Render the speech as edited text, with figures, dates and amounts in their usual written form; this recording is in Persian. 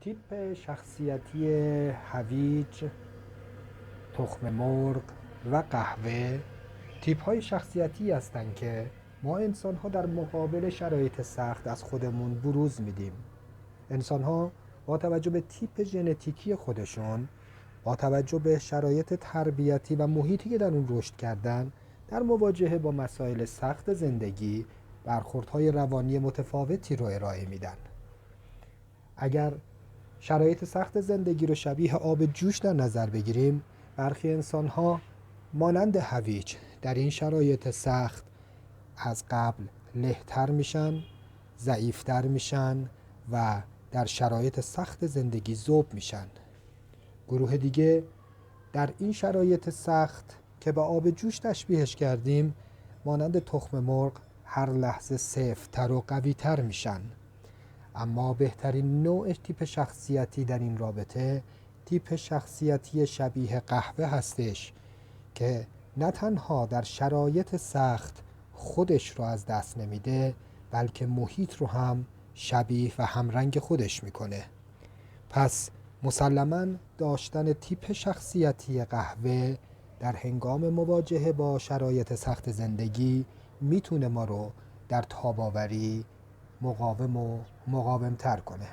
تیپ شخصیتی هویج، تخم مرغ و قهوه تیپ های شخصیتی هستند که ما انسان ها در مقابل شرایط سخت از خودمون بروز میدیم. انسان ها با توجه به تیپ ژنتیکی خودشون، با توجه به شرایط تربیتی و محیطی که در اون رشد کردن، در مواجهه با مسائل سخت زندگی برخوردهای روانی متفاوتی رو ارائه میدن. اگر شرایط سخت زندگی رو شبیه آب جوش در نظر بگیریم، برخی انسان‌ها مانند هویج در این شرایط سخت از قبل لهتر میشن، ضعیفتر میشن و در شرایط سخت زندگی ذوب میشن. گروه دیگه در این شرایط سخت که با آب جوش تشبیهش کردیم، مانند تخم مرغ هر لحظه سفت‌تر و قوی‌تر میشن. اما بهترین نوع تیپ شخصیتی در این رابطه تیپ شخصیتی شبیه قهوه هستش که نه تنها در شرایط سخت خودش رو از دست نمیده، بلکه محیط رو هم شبیه و همرنگ خودش میکنه. پس مسلماً داشتن تیپ شخصیتی قهوه در هنگام مواجهه با شرایط سخت زندگی میتونه ما رو در تاب‌آوری مقاوم و مقاوم‌تر کنه.